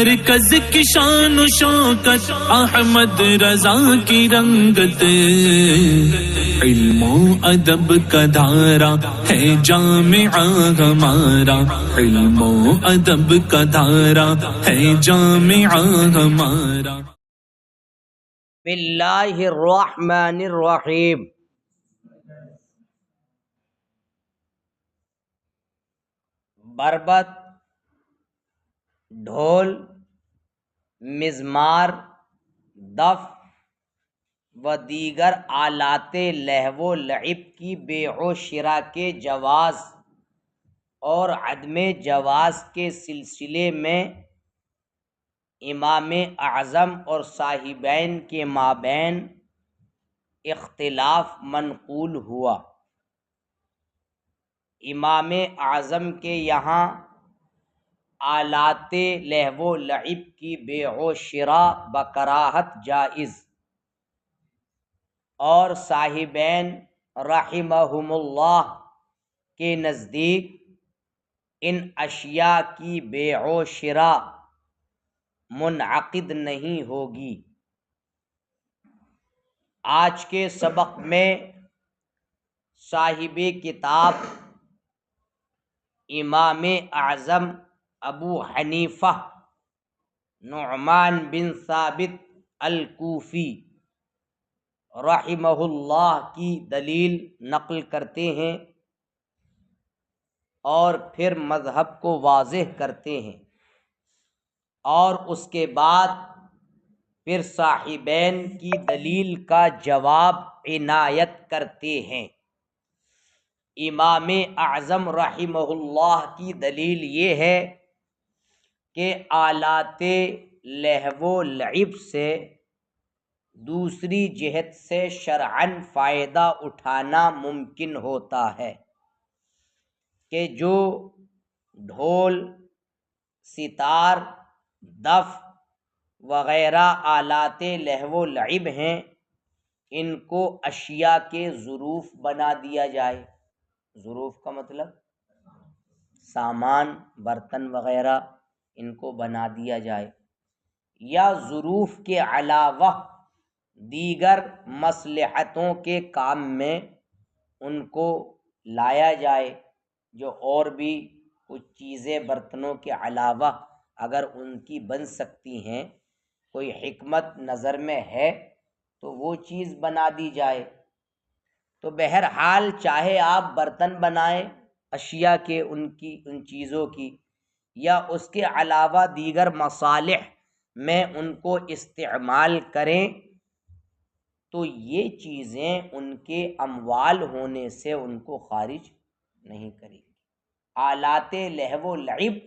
مرکز کی شان و شوکت احمد رضا کی رنگت، علم و ادب کا دھارا ہے جامعہ ہمارا، علم و ادب کا دھارا ہے جامعہ ہمارا۔ بسم اللہ الرحمن الرحیم۔ بربط، ڈھول، مزمار، دف و دیگر آلات لہو و لعب کی بیع و شراء کے جواز اور عدم جواز کے سلسلے میں امام اعظم اور صاحبین کے مابین اختلاف منقول ہوا۔ امام اعظم کے یہاں آلات لہو و لعب کی بیع و شراء بکراہت جائز، اور صاحبین رحمہم اللہ کے نزدیک ان اشیاء کی بیع و شراء منعقد نہیں ہوگی۔ آج کے سبق میں صاحب کتاب امام اعظم ابو حنیفہ نعمان بن ثابت الکوفی رحمہ اللہ کی دلیل نقل کرتے ہیں اور پھر مذہب کو واضح کرتے ہیں، اور اس کے بعد پھر صاحبین کی دلیل کا جواب عنایت کرتے ہیں۔ امام اعظم رحمہ اللہ کی دلیل یہ ہے کہ آلات لہو و لعب سے دوسری جہت سے شرعاً فائدہ اٹھانا ممکن ہوتا ہے، کہ جو ڈھول، ستار، دف وغیرہ آلات لہو و لعب ہیں، ان کو اشیاء کے ظروف بنا دیا جائے۔ ظروف کا مطلب سامان، برتن وغیرہ، ان کو بنا دیا جائے، یا ظروف کے علاوہ دیگر مصلحتوں کے کام میں ان کو لایا جائے، جو اور بھی کچھ چیزیں برتنوں کے علاوہ اگر ان کی بن سکتی ہیں، کوئی حکمت نظر میں ہے تو وہ چیز بنا دی جائے۔ تو بہرحال چاہے آپ برتن بنائیں اشیاء کے، ان چیزوں کی، یا اس کے علاوہ دیگر مصالح میں ان کو استعمال کریں، تو یہ چیزیں ان کے اموال ہونے سے ان کو خارج نہیں کریں گی۔ آلات لہو و لعب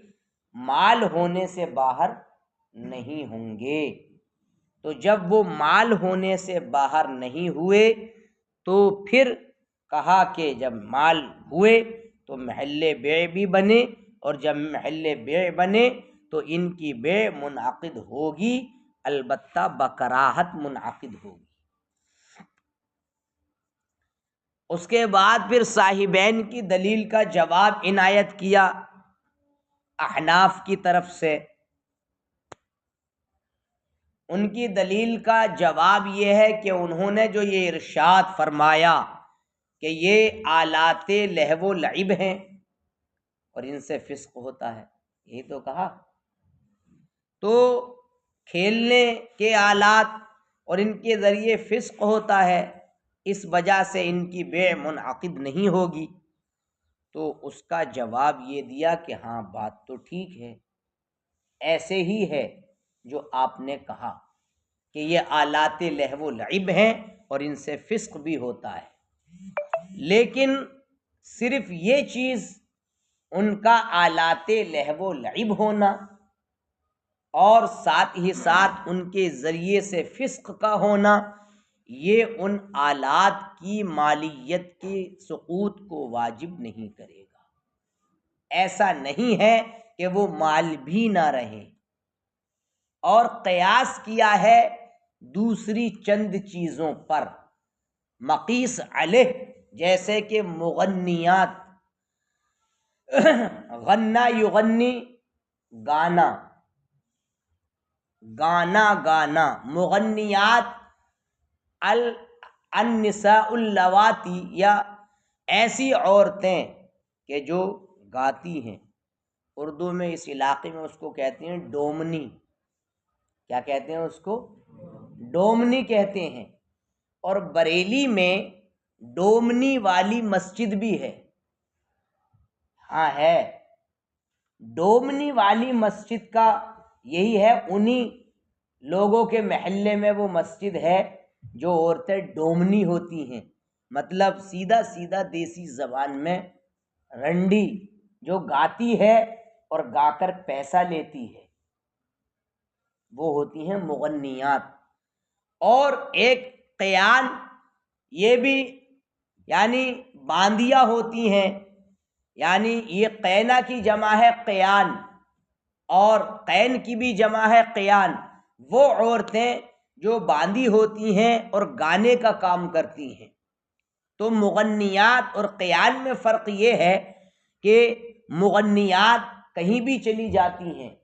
مال ہونے سے باہر نہیں ہوں گے۔ تو جب وہ مال ہونے سے باہر نہیں ہوئے تو پھر کہا کہ جب مال ہوئے تو محل بیع بھی بنے، اور جب محل بیع بنے تو ان کی بیع منعقد ہوگی، البتہ بکراہت منعقد ہوگی۔ اس کے بعد پھر صاحبین کی دلیل کا جواب عنایت کیا احناف کی طرف سے۔ ان کی دلیل کا جواب یہ ہے کہ انہوں نے جو یہ ارشاد فرمایا کہ یہ آلات لہو و لعب ہیں اور ان سے فسق ہوتا ہے، یہ تو کہا، تو کھیلنے کے آلات اور ان کے ذریعے فسق ہوتا ہے، اس وجہ سے ان کی بیع منعقد نہیں ہوگی۔ تو اس کا جواب یہ دیا کہ ہاں بات تو ٹھیک ہے، ایسے ہی ہے جو آپ نے کہا کہ یہ آلات لہو و لعب ہیں اور ان سے فسق بھی ہوتا ہے، لیکن صرف یہ چیز ان کا آلات لہو و لعب ہونا اور ساتھ ہی ساتھ ان کے ذریعے سے فسق کا ہونا، یہ ان آلات کی مالیت کے سقوط کو واجب نہیں کرے گا۔ ایسا نہیں ہے کہ وہ مال بھی نہ رہیں، اور قیاس کیا ہے دوسری چند چیزوں پر، مقیس علیہ، جیسے کہ مغنیات، غنہ یغنی، گانا، گانا گانا، مغنیات النساء اللواتی، یا ایسی عورتیں کہ جو گاتی ہیں۔ اردو میں اس علاقے میں اس کو کہتے ہیں ڈومنی۔ کیا کہتے ہیں اس کو؟ ڈومنی کہتے ہیں۔ اور بریلی میں ڈومنی والی مسجد بھی ہے، ہاں ہے۔ ڈومنی والی مسجد کا یہی ہے، انہی لوگوں کے محلے میں وہ مسجد ہے جو عورتیں ڈومنی ہوتی ہیں، مطلب سیدھا سیدھا دیسی زبان میں رنڈی، جو گاتی ہے اور گا کر پیسہ لیتی ہے، وہ ہوتی ہیں مغنیات۔ اور ایک قیان، یہ بھی یعنی باندیاں ہوتی ہیں، یعنی یہ قینا کی جمع ہے قیان، اور قین کی بھی جمع ہے قیان۔ وہ عورتیں جو باندی ہوتی ہیں اور گانے کا کام کرتی ہیں۔ تو مغنیات اور قیان میں فرق یہ ہے کہ مغنیات کہیں بھی چلی جاتی ہیں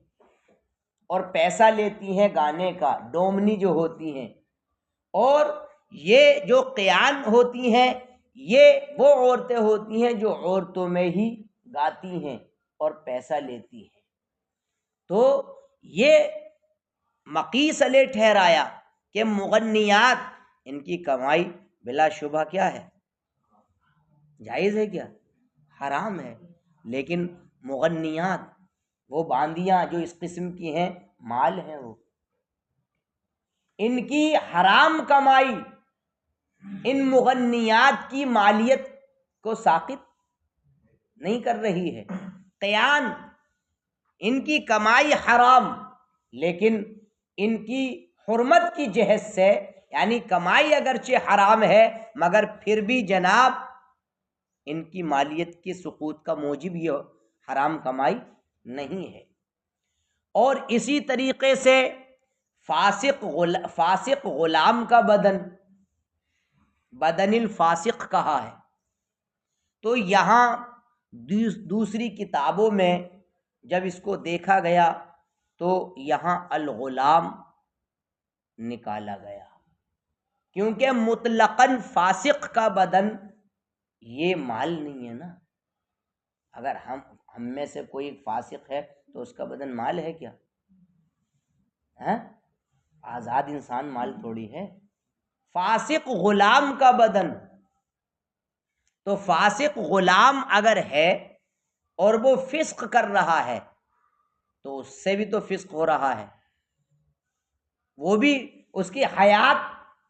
اور پیسہ لیتی ہیں گانے کا، ڈومنی جو ہوتی ہیں، اور یہ جو قیان ہوتی ہیں یہ وہ عورتیں ہوتی ہیں جو عورتوں میں ہی گاتی ہیں اور پیسہ لیتی ہیں۔ تو یہ مقیس علیہ ٹھہرایا کہ مغنیات، ان کی کمائی بلا شبہ کیا ہے؟ جائز ہے کیا؟ حرام ہے۔ لیکن مغنیات، وہ باندیاں جو اس قسم کی ہیں، مال ہیں، وہ ان کی حرام کمائی ان مغنیات کی مالیت کو ساقط نہیں کر رہی ہے۔ قیان، ان کی کمائی حرام، لیکن ان کی حرمت کی جہت سے، یعنی کمائی اگرچہ حرام ہے مگر پھر بھی جناب ان کی مالیت کے سقوط کا موجب یہ حرام کمائی نہیں ہے۔ اور اسی طریقے سے فاسق غلام کا بدن الفاسق کہا ہے۔ تو یہاں دوسری کتابوں میں جب اس کو دیکھا گیا تو یہاں الغلام نکالا گیا، کیونکہ مطلقاً فاسق کا بدن یہ مال نہیں ہے نا۔ اگر ہم میں سے کوئی فاسق ہے تو اس کا بدن مال ہے کیا؟ آزاد انسان مال تھوڑی ہے۔ فاسق غلام کا بدن، تو فاسق غلام اگر ہے اور وہ فسق کر رہا ہے تو اس سے بھی تو فسق ہو رہا ہے، وہ بھی اس کی حیات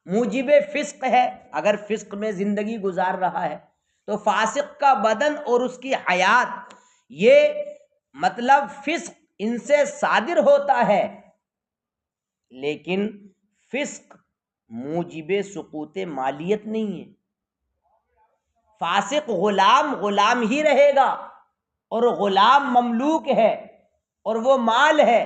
موجب فسق ہے، اگر فسق میں زندگی گزار رہا ہے تو فاسق کا بدن اور اس کی حیات، یہ مطلب فسق ان سے صادر ہوتا ہے، لیکن فسق موجب سقوط مالیت نہیں ہے۔ فاسق غلام ہی رہے گا، اور غلام مملوک ہے اور وہ مال ہے۔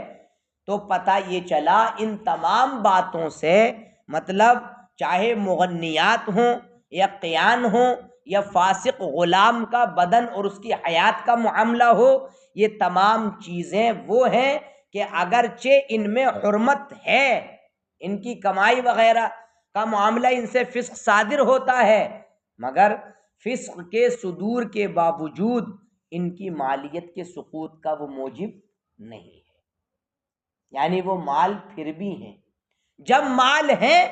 تو پتہ یہ چلا ان تمام باتوں سے، مطلب چاہے مغنیات ہوں یا قیان ہوں یا فاسق غلام کا بدن اور اس کی حیات کا معاملہ ہو، یہ تمام چیزیں وہ ہیں کہ اگرچہ ان میں حرمت ہے، ان کی کمائی وغیرہ کا معاملہ ان سے فسق صادر ہوتا ہے، مگر فسق کے صدور کے باوجود ان کی مالیت کے سقوط کا وہ موجب نہیں ہے، یعنی وہ مال پھر بھی ہیں۔ جب مال ہیں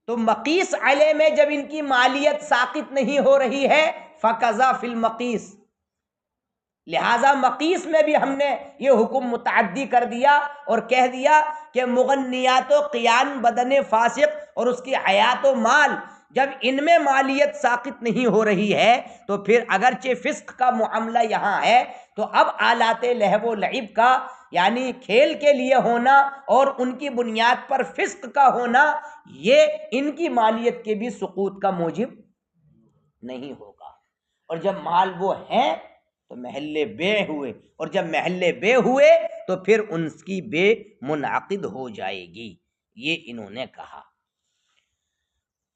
تو مقیس علیہ میں جب ان کی مالیت ساقط نہیں ہو رہی ہے، فقضا فی المقیس، لہذا مقیس میں بھی ہم نے یہ حکم متعدی کر دیا اور کہہ دیا کہ مغنیات و قیان بدن فاسق اور اس کی حیات و مال، جب ان میں مالیت ساقط نہیں ہو رہی ہے تو پھر اگرچہ فسق کا معاملہ یہاں ہے، تو اب آلات لہو و لعب کا، یعنی کھیل کے لیے ہونا اور ان کی بنیاد پر فسق کا ہونا، یہ ان کی مالیت کے بھی سقوط کا موجب نہیں ہوگا۔ اور جب مال وہ ہیں تو محل بے ہوئے، اور جب محل بے ہوئے تو پھر ان کی بے منعقد ہو جائے گی، یہ انہوں نے کہا۔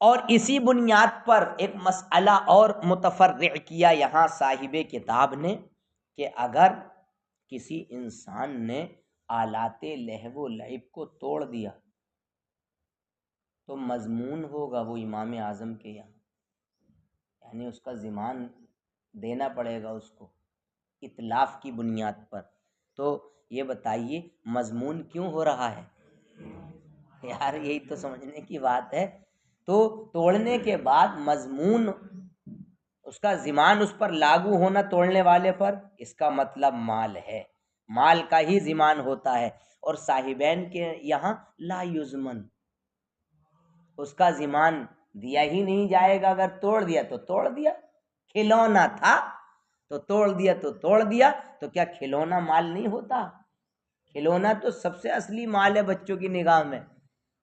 اور اسی بنیاد پر ایک مسئلہ اور متفرع کیا یہاں صاحب کتاب نے، کہ اگر کسی انسان نے آلات لہو و لعب کو توڑ دیا تو مضمون ہوگا وہ امام اعظم کے یہاں، یعنی اس کا ضمان دینا پڑے گا اس کو اتلاف کی بنیاد پر۔ تو یہ بتائیے مضمون کیوں ہو رہا ہے؟ یار یہی تو سمجھنے کی بات ہے۔ تو توڑنے کے بعد مضمون اس کا ضمان اس پر لاگو ہونا توڑنے والے پر، اس کا مطلب مال ہے، مال کا ہی ضمان ہوتا ہے۔ اور صاحبین کے یہاں لا یضمن، اس کا ضمان دیا ہی نہیں جائے گا۔ اگر توڑ دیا تو توڑ دیا، کھلونا تھا تو توڑ دیا تو توڑ دیا، تو کیا کھلونا مال نہیں ہوتا؟ کھلونا تو سب سے اصلی مال ہے بچوں کی نگاہ میں،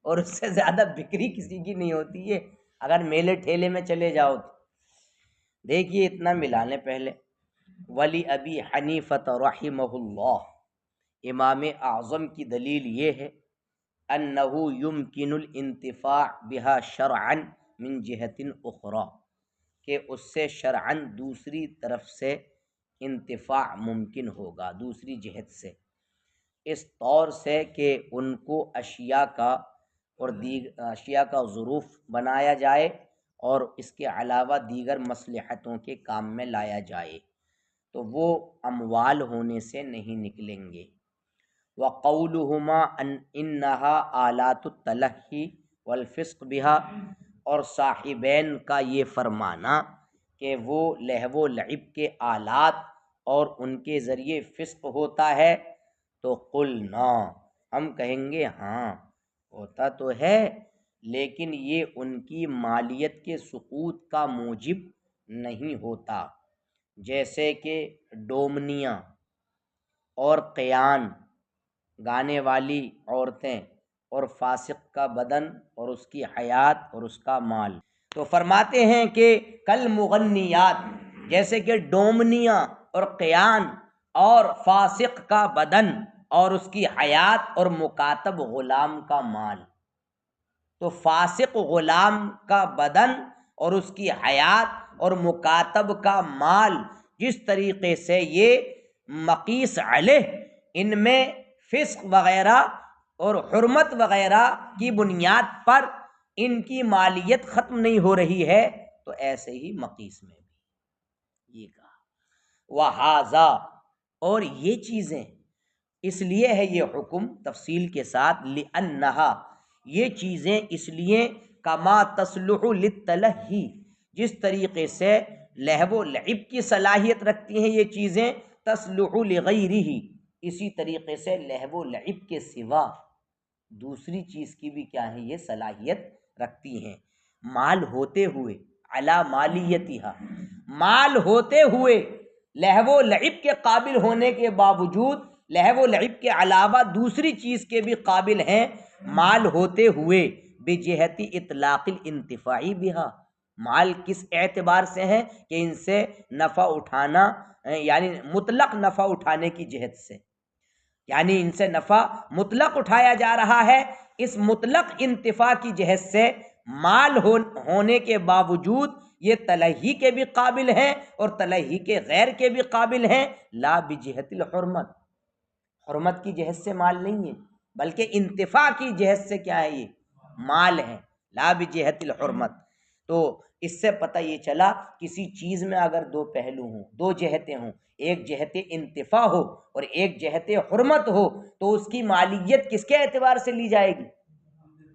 اور اس سے زیادہ بکری کسی کی نہیں ہوتی ہے اگر میلے ٹھیلے میں چلے جاؤ تو۔ دیکھیے اتنا ملا لیں پہلے، ولی ابی حنیفۃ رحمہ اللہ، امام اعظم کی دلیل یہ ہے انہ یمکن الانتفاع بها شرعا من جہت اخری، کہ اس سے شرعاً دوسری طرف سے انتفاع ممکن ہوگا، دوسری جہت سے، اس طور سے کہ ان کو اشیاء کا اور اشیاء کا ظروف بنایا جائے اور اس کے علاوہ دیگر مصلحتوں کے کام میں لایا جائے، تو وہ اموال ہونے سے نہیں نکلیں گے۔ وَقَوْلُهُمَا إِنَّهَا آلَاتُ التَّلَهِّ وَالْفِسْقِ بِهَا، اور صاحبین کا یہ فرمانا کہ وہ لہو و لعب کے آلات اور ان کے ذریعے فسق ہوتا ہے، تو قلنا، ہم کہیں گے ہاں ہوتا تو ہے، لیکن یہ ان کی مالیت کے سقوط کا موجب نہیں ہوتا، جیسے کہ ڈومنیاں اور قیان، گانے والی عورتیں، اور فاسق کا بدن اور اس کی حیات اور اس کا مال۔ تو فرماتے ہیں کہ کل مغنیات، جیسے کہ ڈومنیاں اور قیان اور فاسق کا بدن اور اس کی حیات اور مکاتب غلام کا مال۔ تو فاسق غلام کا بدن اور اس کی حیات اور مکاتب کا مال، جس طریقے سے یہ مقیس علیہ ان میں فسق وغیرہ اور حرمت وغیرہ کی بنیاد پر ان کی مالیت ختم نہیں ہو رہی ہے، تو ایسے ہی مقیس میں بھی یہ کہا وہذا، اور یہ چیزیں اس لیے ہے یہ حکم تفصیل کے ساتھ، لأنہا، یہ چیزیں اس لیے کما تصلح للتلہی، جس طریقے سے لہو و لعب کی صلاحیت رکھتی ہیں یہ چیزیں، تصلح لغیرہ، اسی طریقے سے لہو و لعب کے سوا دوسری چیز کی بھی کیا ہے یہ صلاحیت رکھتی ہیں، مال ہوتے ہوئے، علی مالیتہا، مال ہوتے ہوئے لہو و لعب کے قابل ہونے کے باوجود لہو و لعب کے علاوہ دوسری چیز کے بھی قابل ہیں، مال ہوتے ہوئے بجہت اطلاق الانتفاع بہا، مال کس اعتبار سے ہیں کہ ان سے نفع اٹھانا، یعنی مطلق نفع اٹھانے کی جہت سے، یعنی ان سے نفع مطلق اٹھایا جا رہا ہے، اس مطلق انتفاع کی جہت سے مال ہونے کے باوجود یہ تلہی کے بھی قابل ہیں اور تلہی کے غیر کے بھی قابل ہیں، لا بجہت الحرمت، حرمت کی جہت سے مال نہیں ہے بلکہ انتفاع کی جہت سے کیا ہے یہ مال ہے، لا بجہت الحرمت۔ تو اس سے پتہ یہ چلا کسی چیز میں اگر دو پہلو ہوں، دو جہتیں ہوں، ایک جہت انتفاع ہو اور ایک جہت حرمت ہو، تو اس کی مالیت کس کے اعتبار سے لی جائے گی؟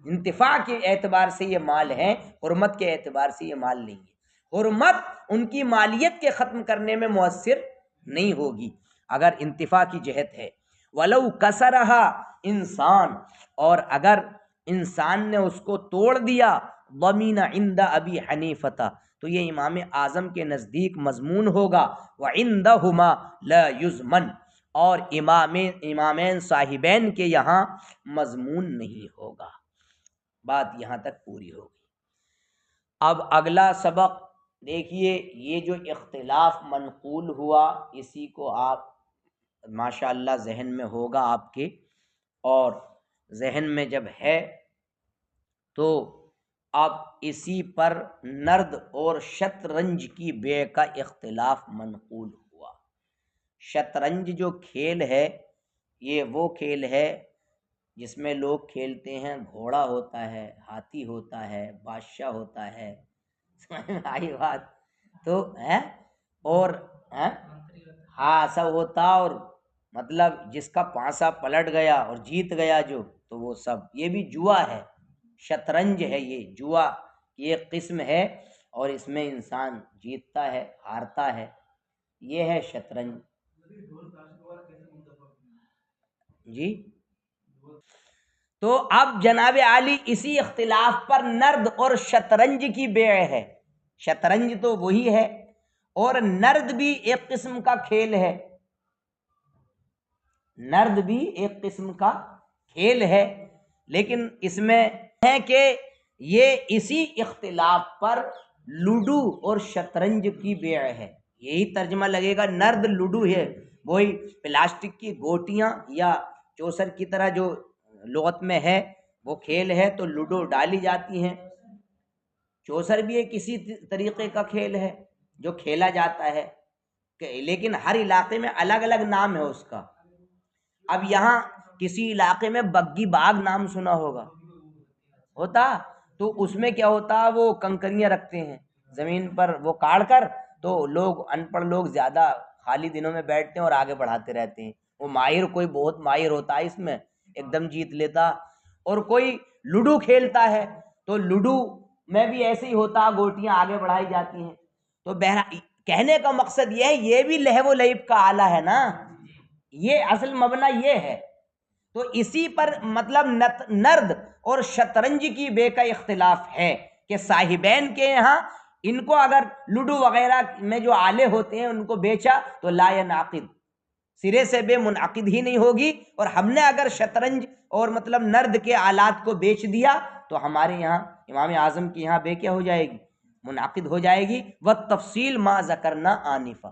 انتفاع کے اعتبار سے یہ مال ہے، حرمت کے اعتبار سے یہ مال نہیں ہے۔ حرمت ان کی مالیت کے ختم کرنے میں مؤثر نہیں ہوگی اگر انتفاع کی جہت ہے۔ وَلَوْ كَسَرَهَا انسان، اور اگر انسان نے اس کو توڑ دیا، ضَمِنَ عِنْدَ أَبِي حَنِيفَةَ، تو یہ امام اعظم کے نزدیک مضمون ہوگا، وَعِنْدَهُمَا لَا يُضْمَنْ، اور امامین صاحبین کے یہاں مضمون نہیں ہوگا۔ بات یہاں تک پوری ہوگی۔ اب اگلا سبق دیکھیے، یہ جو اختلاف منقول ہوا اسی کو آپ ماشاءاللہ ذہن میں ہوگا آپ کے، اور ذہن میں جب ہے تو اب اسی پر نرد اور شطرنج کی بے کا اختلاف منقول ہوا۔ شطرنج جو کھیل ہے یہ وہ کھیل ہے جس میں لوگ کھیلتے ہیں، گھوڑا ہوتا ہے، ہاتھی ہوتا ہے، بادشاہ ہوتا ہے، سمجھ میں آئی بات؟ تو ہے اور ہے ہاں سب ہوتا، اور مطلب جس کا پانسا پلٹ گیا اور جیت گیا جو، تو وہ سب، یہ بھی جوا ہے، شطرنج ہے، یہ جوا کی ایک قسم ہے، اور اس میں انسان جیتتا ہے ہارتا ہے، یہ ہے شطرنج جی۔ تو اب جناب عالی اسی اختلاف پر نرد اور شطرنج کی بیع ہے۔ شطرنج تو وہی ہے، اور نرد بھی ایک قسم کا کھیل ہے، نرد بھی ایک قسم کا کھیل ہے، لیکن اس میں ہے کہ یہ اسی اختلاف پر لوڈو اور شطرنج کی بیع ہے، یہی ترجمہ لگے گا، نرد لوڈو ہے، وہی پلاسٹک کی گوٹیاں یا چوسر کی طرح جو لغت میں ہے وہ کھیل ہے، تو لوڈو ڈالی جاتی ہیں، چوسر بھی ایک اسی طریقے کا کھیل ہے جو کھیلا جاتا ہے، لیکن ہر علاقے میں الگ الگ نام ہے اس کا۔ اب یہاں کسی علاقے میں بگی باغ نام سنا ہوتا، تو اس میں کیا ہوتا، وہ کنکریاں رکھتے ہیں زمین پر، وہ کاٹ کر، تو لوگ ان پڑھ لوگ زیادہ خالی دنوں میں بیٹھتے ہیں اور آگے بڑھاتے رہتے ہیں، وہ ماہر کوئی بہت ماہر ہوتا ہے اس میں، ایک دم جیت لیتا، اور کوئی لوڈو کھیلتا ہے تو لوڈو میں بھی ایسے ہی ہوتا، گوٹیاں آگے بڑھائی جاتی ہیں، تو بہرحال کہنے کا مقصد یہ ہے، یہ بھی لہو و لعب کا آلہ ہے نا، یہ اصل مبنی یہ ہے، تو اسی پر مطلب نرد اور شطرنج کی بے کا اختلاف ہے کہ صاحبین کے یہاں ان کو اگر لوڈو وغیرہ میں جو آلے ہوتے ہیں ان کو بیچا تو لا ینعقد، سرے سے بے منعقد ہی نہیں ہوگی، اور ہم نے اگر شطرنج اور مطلب نرد کے آلات کو بیچ دیا تو ہمارے یہاں امام اعظم کے یہاں بے کیا ہو جائے گی، منعقد ہو جائے گی۔ والتفصیل ما ذکرنا آنفا،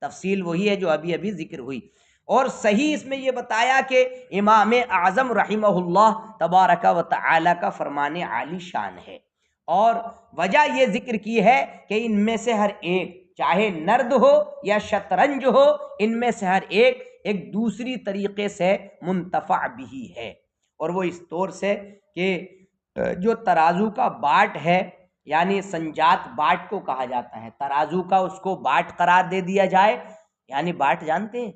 تفصیل وہی ہے جو ابھی ابھی ذکر ہوئی، اور صحیح اس میں یہ بتایا کہ امام اعظم رحمہ اللہ تبارک و تعالی کا فرمان عالی شان ہے، اور وجہ یہ ذکر کی ہے کہ ان میں سے ہر ایک، چاہے نرد ہو یا شطرنج ہو، ان میں سے ہر ایک دوسری طریقے سے منتفع بھی ہے، اور وہ اس طور سے کہ جو ترازو کا باٹ ہے، یعنی سنجات باٹ کو کہا جاتا ہے، ترازو کا اس کو باٹ قرار دے دیا جائے، یعنی باٹ جانتے ہیں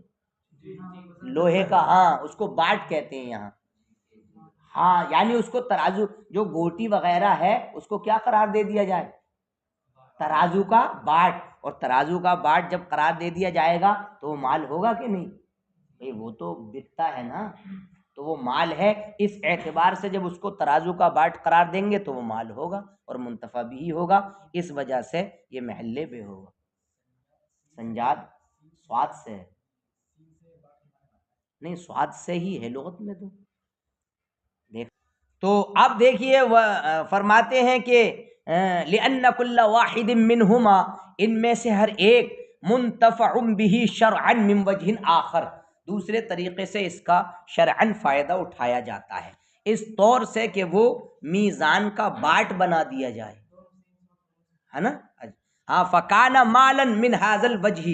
لوہے کا، ہاں اس کو باٹ کہتے ہیں یہاں، ہاں یعنی اس کو ترازو، جو گوٹی وغیرہ ہے اس کو کیا قرار دے دیا جائے، ترازو کا باٹ، اور ترازو کا باٹ جب قرار دے دیا جائے گا تو وہ مال ہوگا کہ نہیں، بھئی وہ تو بکتا ہے نا، تو وہ مال ہے، اس اعتبار سے جب اس کو ترازو کا باٹ قرار دیں گے تو وہ مال ہوگا اور منتفع بھی ہوگا، اس وجہ سے یہ محلے پہ ہوگا۔ سنجاد سواد سے ہے، نہیں سواد سے ہی ہے لغت میں، تو اب دیکھیے فرماتے ہیں کہ لِأَنَّ كُلَّ وَاحِدٍ مِّنْهُمَا، ان میں سے ہر ایک منتفع بِهِ شرعا من وجہ آخر، دوسرے طریقے سے اس کا شرعاً فائدہ اٹھایا جاتا ہے، اس طور سے کہ وہ میزان کا باٹ بنا دیا جائے، ہے نا، ہاں فَكَانَ مَالًا مِّنْ هَذَا الْوَجْهِ،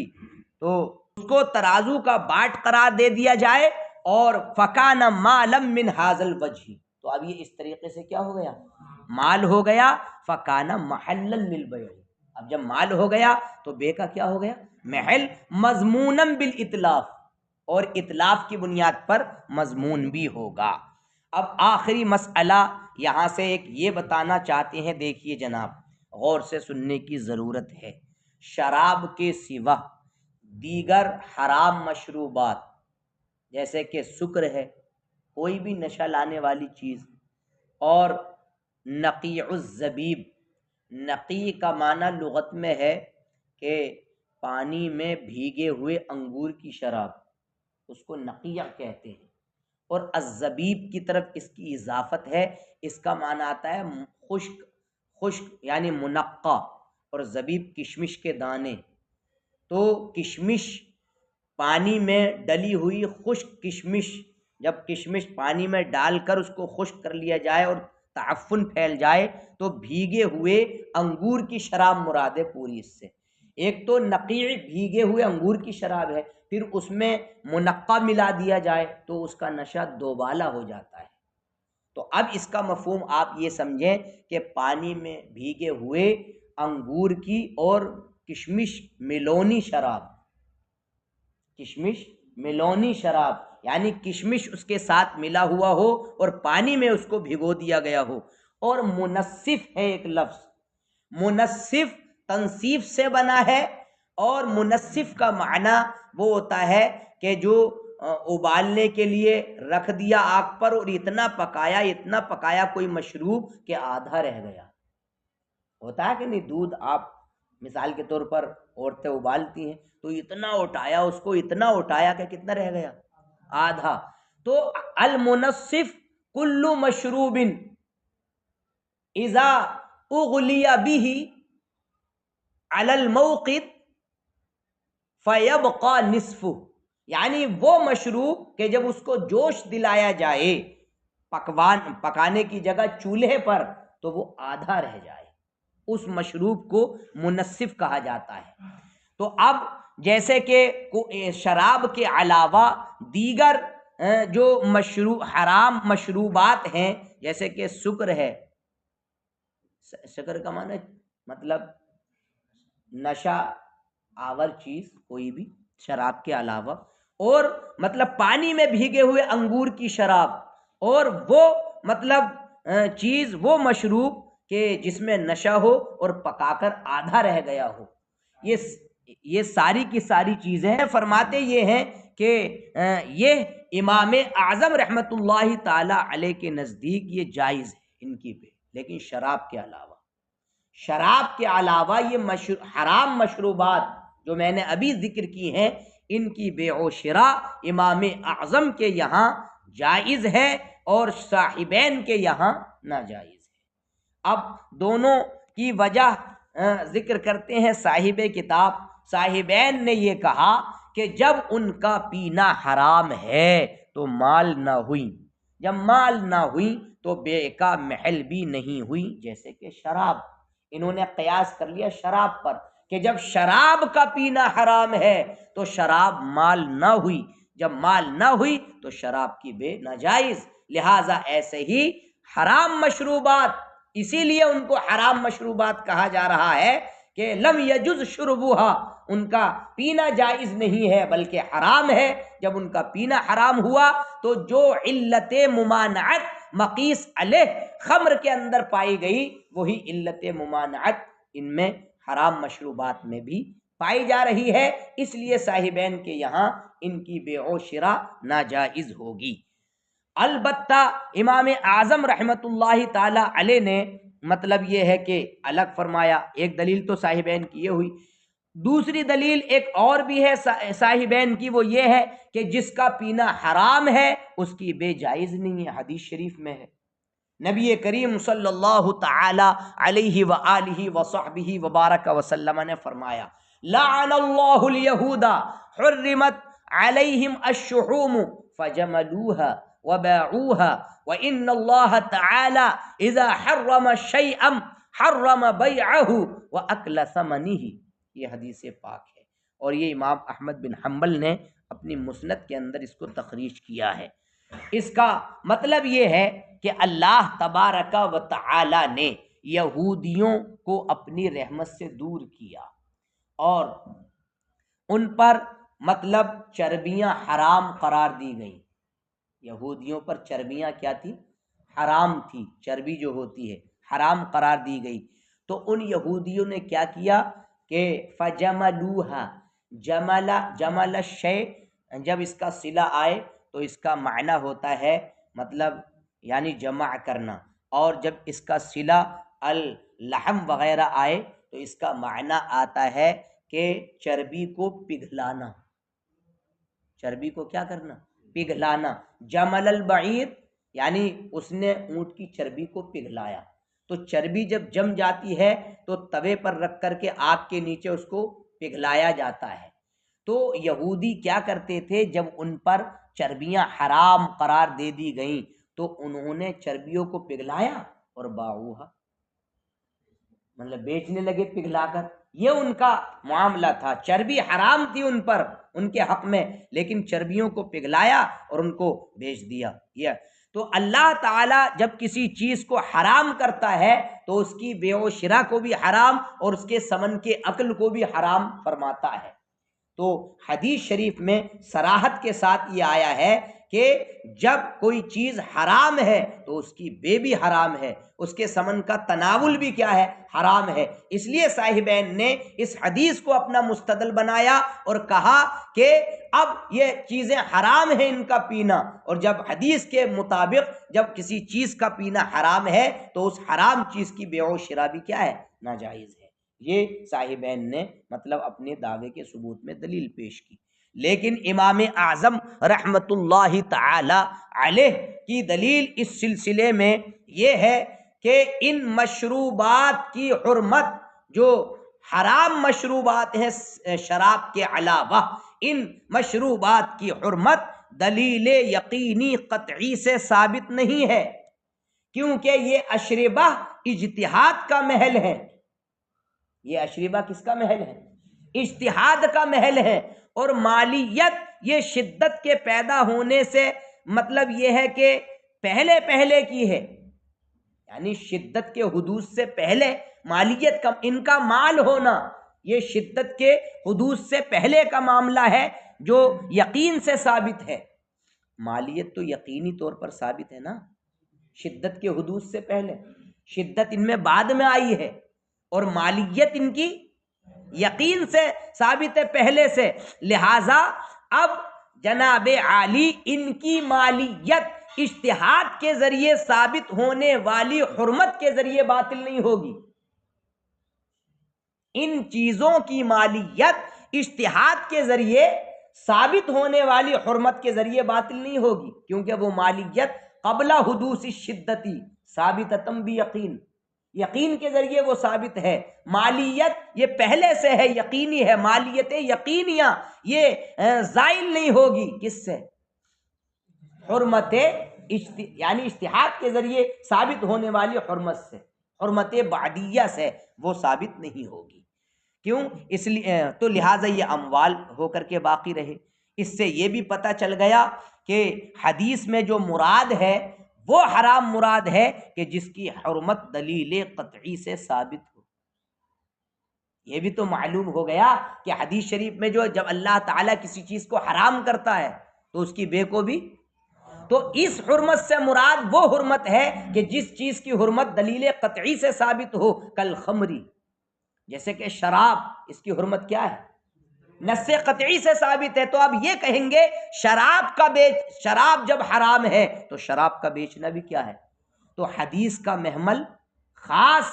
تو اس کو ترازو کا باٹ قرار دے دیا جائے، اور فَكَانَ مَالًا مِّنْ هَذَا الْوَجْهِ، تو اب یہ اس طریقے سے کیا ہو گیا، مال ہو گیا، فَكَانَ مَحَلًّا لِلْبَيْعِ، اب جب مال ہو گیا تو بے کا کیا ہو گیا، محل، مضموناً بالاتلاف، اور اتلاف کی بنیاد پر مضمون بھی ہوگا۔ اب آخری مسئلہ یہاں سے ایک یہ بتانا چاہتے ہیں، دیکھیے جناب غور سے سننے کی ضرورت ہے، شراب کے سوا دیگر حرام مشروبات جیسے کہ سکر ہے، کوئی بھی نشہ لانے والی چیز، اور نقیع الزبیب، نقی کا معنی لغت میں ہے کہ پانی میں بھیگے ہوئے انگور کی شراب، اس کو نقیع کہتے ہیں، اور الزبیب کی طرف اس کی اضافت ہے، اس کا معنی آتا ہے خشک، خشک یعنی منقع، اور زبیب کشمش کے دانے، تو کشمش پانی میں ڈلی ہوئی خشک کشمش، جب کشمش پانی میں ڈال کر اس کو خشک کر لیا جائے اور تعفن پھیل جائے تو بھیگے ہوئے انگور کی شراب مراد ہے پوری اس سے، ایک تو نقیع بھیگے ہوئے انگور کی شراب ہے، پھر اس میں منقع ملا دیا جائے تو اس کا نشہ دوبالا ہو جاتا ہے۔ تو اب اس کا مفہوم آپ یہ سمجھیں کہ پانی میں بھیگے ہوئے انگور کی اور کشمش ملونی شراب، کشمش ملونی شراب یعنی کشمش اس کے ساتھ ملا ہوا ہو اور پانی میں اس کو بھگو دیا گیا ہو۔ اور منصف ہے ایک لفظ، منصف تنصیف سے بنا ہے، اور منصف کا معنی وہ ہوتا ہے کہ جو ابالنے کے لیے رکھ دیا آگ پر اور اتنا پکایا کوئی مشروب کہ آدھا رہ گیا، ہوتا ہے کہ نہیں؟ دودھ آپ مثال کے طور پر عورتیں ابالتی ہیں تو اتنا اٹھایا کہ کتنا رہ گیا؟ آدھا۔ تو المنصف کل مشروب اذا اغلی به علی الموقد فیبقى نصفه، یعنی وہ مشروب کہ جب اس کو جوش دلایا جائے پکانے کی جگہ چولہے پر تو وہ آدھا رہ جائے، اس مشروب کو منصف کہا جاتا ہے۔ تو اب جیسے کہ شراب کے علاوہ دیگر جو حرام مشروبات ہیں، جیسے کہ سکر ہے، سکر کا معنی مطلب نشہ آور چیز کوئی بھی شراب کے علاوہ، اور مطلب پانی میں بھیگے ہوئے انگور کی شراب، اور وہ مطلب چیز وہ مشروب کہ جس میں نشہ ہو اور پکا کر آدھا رہ گیا ہو، یہ ساری کی ساری چیزیں فرماتے یہ ہیں کہ یہ امام اعظم رحمت اللہ تعالی علیہ کے نزدیک یہ جائز ہے ان کی پہ، لیکن شراب کے علاوہ یہ حرام مشروبات جو میں نے ابھی ذکر کی ہیں، ان کی بیع و شراء امام اعظم کے یہاں جائز ہے اور صاحبین کے یہاں ناجائز ہے۔ اب دونوں کی وجہ ذکر کرتے ہیں صاحب کتاب۔ صاحبین نے یہ کہا کہ جب ان کا پینا حرام ہے تو مال نہ ہوئی، جب مال نہ ہوئی تو بیع کا محل بھی نہیں ہوئی، جیسے کہ شراب، انہوں نے قیاس کر لیا شراب پر کہ جب شراب کا پینا حرام ہے تو شراب مال نہ ہوئی، جب مال نہ ہوئی تو شراب کی بے ناجائز، لہٰذا ایسے ہی حرام مشروبات، اسی لیے ان کو حرام مشروبات کہا جا رہا ہے کہ لم یجز شربھا، ان کا پینا جائز نہیں ہے بلکہ حرام ہے۔ جب ان کا پینا حرام ہوا تو جو علت ممانعت مقیس علیہ خمر کے اندر پائی گئی وہی علت ممانعت ان میں حرام مشروبات میں بھی پائی جا رہی ہے، اس لیے صاحبین کے یہاں ان کی بیع و شراء ناجائز ہوگی۔ البتہ امام اعظم رحمت اللہ تعالی علیہ نے مطلب یہ ہے کہ الگ فرمایا، ایک دلیل تو صاحبین کی یہ ہوئی، دوسری دلیل ایک اور بھی ہے صاحبین کی، وہ یہ ہے کہ جس کا پینا حرام ہے اس کی بے جائز نہیں ہے، حدیث شریف میں ہے، نبی کریم صلی اللہ تعالی علیہ وآلہ وصحبہ وبارک وسلم نے فرمایا لعن اللہ الیہود حرمت علیہم الشحوم فجملوها وباعوها وان اللہ تعالی اذا حرم شیئا حرم بیعه واکل ثمنہ، یہ حدیث پاک ہے، اور یہ امام احمد بن حنبل نے اپنی مسند کے اندر اس کو تخریج کیا ہے۔ اس کا مطلب یہ ہے کہ اللہ تبارک و تعالی نے یہودیوں کو اپنی رحمت سے دور کیا اور ان پر مطلب چربیاں حرام قرار دی گئیں۔ یہودیوں پر چربیاں کیا تھی؟ حرام تھی، چربی جو ہوتی ہے حرام قرار دی گئی۔ تو ان یہودیوں نے کیا کیا کہ فجملوہا، جمل الشیء، جب اس کا صلہ آئے تو اس کا معنی ہوتا ہے مطلب یعنی جمع کرنا، اور جب اس کا صلہ اللحم وغیرہ آئے تو اس کا معنی آتا ہے کہ چربی کو پگھلانا، چربی کو کیا کرنا؟ پگھلانا۔ جمل البعیر یعنی اس نے اونٹ کی چربی کو پگھلایا، تو چربی جب جم جاتی ہے تو توے پر رکھ کر کے آگ کے نیچے اس کو پگھلایا جاتا ہے۔ تو یہودی کیا کرتے تھے، جب ان پر چربیاں حرام قرار دے دی گئیں تو انہوں نے چربیوں کو پگھلایا اور باعوہا، مطلب بیچنے لگے پگھلا کر، یہ ان کا معاملہ تھا، چربی حرام تھی ان پر، ان کے حق میں، لیکن چربیوں کو پگھلایا اور ان کو بیچ دیا۔ یہ تو اللہ تعالیٰ جب کسی چیز کو حرام کرتا ہے تو اس کی بیع و شراء کو بھی حرام اور اس کے ثمن کے عقل کو بھی حرام فرماتا ہے۔ تو حدیث شریف میں صراحت کے ساتھ یہ آیا ہے کہ جب کوئی چیز حرام ہے تو اس کی بے بھی حرام ہے، اس کے ثمن کا تناول بھی کیا ہے؟ حرام ہے۔ اس لیے صاحبین نے اس حدیث کو اپنا مستدل بنایا اور کہا کہ اب یہ چیزیں حرام ہیں ان کا پینا، اور جب حدیث کے مطابق جب کسی چیز کا پینا حرام ہے تو اس حرام چیز کی بیع و شراء بھی کیا ہے؟ ناجائز ہے۔ یہ صاحبین نے مطلب اپنے دعوے کے ثبوت میں دلیل پیش کی۔ لیکن امام اعظم رحمت اللہ تعالی علیہ کی دلیل اس سلسلے میں یہ ہے کہ ان مشروبات کی حرمت، جو حرام مشروبات ہیں شراب کے علاوہ، ان مشروبات کی حرمت دلیل یقینی قطعی سے ثابت نہیں ہے، کیونکہ یہ اشربہ اجتہاد کا محل ہے۔ یہ اشربہ کس کا محل ہے؟ اجتہاد کا محل ہے، اور مالیت یہ شدت کے پیدا ہونے سے مطلب یہ ہے کہ پہلے کی ہے، یعنی شدت کے حدوث سے پہلے مالیت کا، ان کا مال ہونا یہ شدت کے حدوث سے پہلے کا معاملہ ہے جو یقین سے ثابت ہے۔ مالیت تو یقینی طور پر ثابت ہے نا، شدت کے حدوث سے پہلے، شدت ان میں بعد میں آئی ہے، اور مالیت ان کی یقین سے ثابت ہے پہلے سے، لہذا اب جناب عالی ان کی مالیت اجتہاد کے ذریعے ثابت ہونے والی حرمت کے ذریعے باطل نہیں ہوگی۔ ان چیزوں کی مالیت اجتہاد کے ذریعے ثابت ہونے والی حرمت کے ذریعے باطل نہیں ہوگی، کیونکہ وہ مالیت قبل حدوث الشدتی ثابتۃ بیقین، یقین کے ذریعے وہ ثابت ہے۔ مالیت یہ پہلے سے ہے، یقینی ہے، مالیت یقینیہ یہ زائل نہیں ہوگی، کس سے؟ حرمت یعنی اجتہاد کے ذریعے ثابت ہونے والی حرمت سے، حرمت بعدیہ سے وہ ثابت نہیں ہوگی۔ کیوں؟ اس لیے تو لہٰذا یہ اموال ہو کر کے باقی رہے۔ اس سے یہ بھی پتہ چل گیا کہ حدیث میں جو مراد ہے وہ حرام مراد ہے کہ جس کی حرمت دلیل قطعی سے ثابت ہو۔ یہ بھی تو معلوم ہو گیا کہ حدیث شریف میں جو جب اللہ تعالیٰ کسی چیز کو حرام کرتا ہے تو اس کی بے کو بھی، تو اس حرمت سے مراد وہ حرمت ہے کہ جس چیز کی حرمت دلیل قطعی سے ثابت ہو، کالخمری، جیسے کہ شراب، اس کی حرمت کیا ہے؟ نص قطعی سے ثابت ہے۔ تو اب یہ کہیں گے شراب جب حرام ہے تو شراب کا بیچنا بھی کیا ہے؟ تو حدیث کا محمل خاص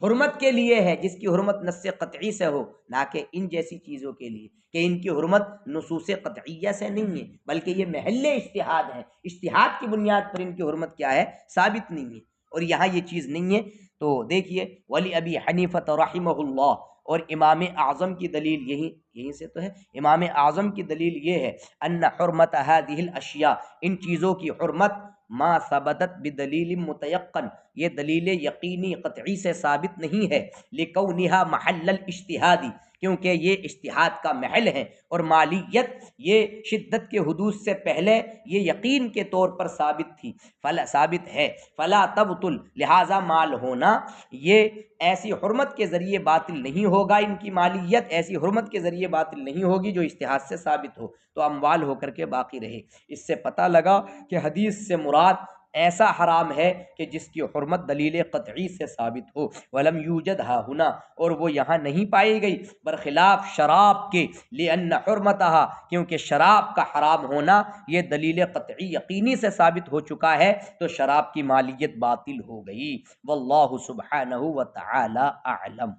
حرمت کے لیے ہے جس کی حرمت نص قطعی سے ہو، نہ کہ ان جیسی چیزوں کے لیے کہ ان کی حرمت نصوص قطعیہ سے نہیں ہے، بلکہ یہ محل اجتہاد ہے، اجتہاد کی بنیاد پر ان کی حرمت کیا ہے؟ ثابت نہیں ہے، اور یہاں یہ چیز نہیں ہے۔ تو دیکھیے ولی ابی حنیفہ رحمہ اللہ، اور امام اعظم کی دلیل یہیں سے تو ہے، امام اعظم کی دلیل یہ ہے ان حرمت هذه الاشیاء، ان چیزوں کی حرمت ما ثبتت بدلیل متیقن، یہ دلیل یقینی قطعی سے ثابت نہیں ہے، لکونها محل الاجتہادی، کیونکہ یہ اجتہاد کا محل ہے، اور مالیت یہ شدت کے حدوث سے پہلے یہ یقین کے طور پر ثابت تھی، ثابت ہے، فلا تبطل، لہذا مال ہونا یہ ایسی حرمت کے ذریعے باطل نہیں ہوگا، ان کی مالیت ایسی حرمت کے ذریعے باطل نہیں ہوگی جو اجتہاد سے ثابت ہو، تو اموال ہو کر کے باقی رہے۔ اس سے پتہ لگا کہ حدیث سے مراد ایسا حرام ہے کہ جس کی حرمت دلیل قطعی سے ثابت ہو، ولم یوجد ہا ہنا، اور وہ یہاں نہیں پائی گئی، برخلاف شراب کے، لأن حرمتہا، کیونکہ شراب کا حرام ہونا یہ دلیل قطعی یقینی سے ثابت ہو چکا ہے، تو شراب کی مالیت باطل ہو گئی۔ واللہ سبحانہ وتعالی اعلم۔